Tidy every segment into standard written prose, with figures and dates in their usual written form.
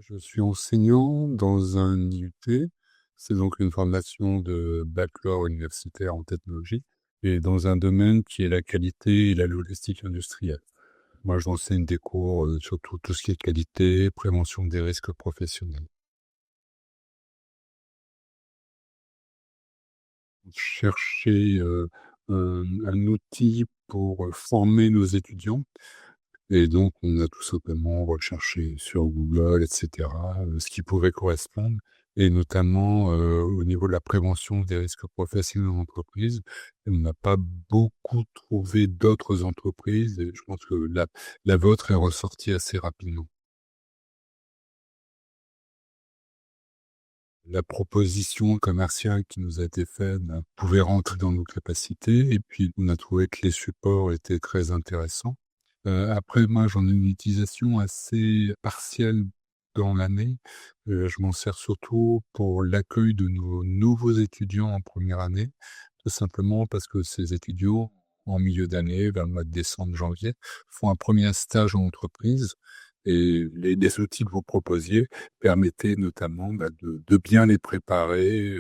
Je suis enseignant dans un IUT. C'est donc une formation de bachelor universitaire en technologie et dans un domaine qui est la qualité et la logistique industrielle. Moi, j'enseigne des cours, sur tout ce qui est qualité, prévention des risques professionnels. Chercher, un outil pour, former nos étudiants. Et donc, on a tout simplement recherché sur Google et cetera, ce qui pouvait correspondre et notamment, au niveau de la prévention des risques professionnels en entreprise. Et on n'a pas beaucoup trouvé d'autres entreprises et je pense que la vôtre est ressortie assez rapidement. La proposition commerciale qui nous a été faite, pouvait rentrer dans nos capacités et puis on a trouvé que les supports étaient très intéressants. Après moi, j'en ai une utilisation assez partielle dans l'année. Je m'en sers surtout pour l'accueil de nos nouveaux étudiants en première année, tout simplement parce que ces étudiants, en milieu d'année, vers le mois de décembre, janvier, font un premier stage en entreprise et les outils que vous proposiez permettaient notamment, de bien les préparer,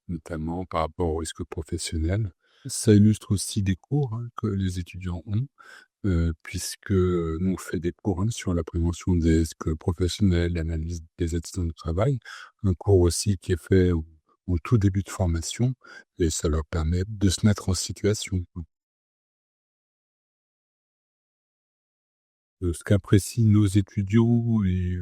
notamment par rapport aux risques professionnels. Ça illustre aussi des cours, hein, que les étudiants ont. Puisque, nous on fait des cours, hein, sur la prévention des risques professionnels, l'analyse des accidents du travail. Un cours aussi qui est fait au tout début de formation et ça leur permet de se mettre en situation, quoi. Ce qu'apprécient nos étudiants et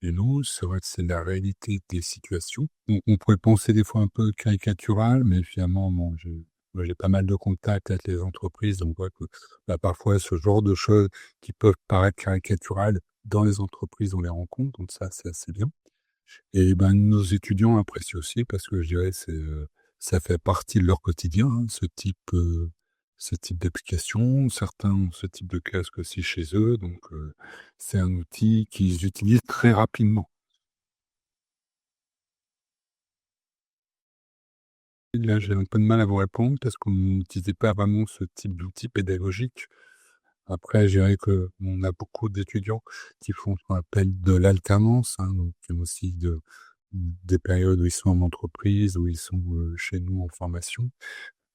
nous, c'est vrai que c'est la réalité des situations. On pourrait penser des fois un peu caricatural, mais finalement, bon, j'ai pas mal de contacts avec les entreprises, donc on voit que, parfois ce genre de choses qui peuvent paraître caricaturales, dans les entreprises, on les rencontre, donc ça, c'est assez bien. Et ben, nos étudiants apprécient aussi parce que je dirais ça fait partie de leur quotidien, hein, ce type d'application. Certains ont ce type de casque aussi chez eux, donc c'est un outil qu'ils utilisent très rapidement. Et là, j'ai un peu de mal à vous répondre parce qu'on n'utilisait pas vraiment ce type d'outil pédagogique. Après, je dirais qu'on a beaucoup d'étudiants qui font ce qu'on appelle de l'alternance, hein, donc qui ont aussi des périodes où ils sont en entreprise, où ils sont, chez nous en formation.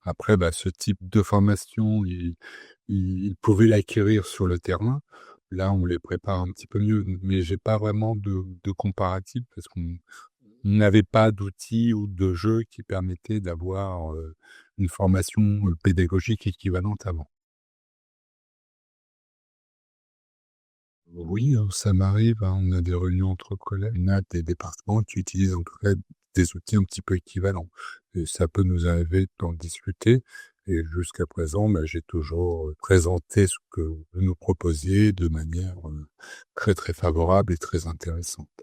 Après, ce type de formation, ils pouvaient l'acquérir sur le terrain. Là, on les prépare un petit peu mieux, mais j'ai pas vraiment de comparatif parce qu'on n'avait pas d'outils ou de jeux qui permettaient d'avoir, une formation, pédagogique équivalente avant. Oui, ça m'arrive, hein, on a des réunions entre collègues, on a des départements qui utilisent en tout cas des outils un petit peu équivalents et ça peut nous arriver d'en discuter et jusqu'à présent, j'ai toujours, présenté ce que vous nous proposiez de manière, très, très favorable et très intéressante.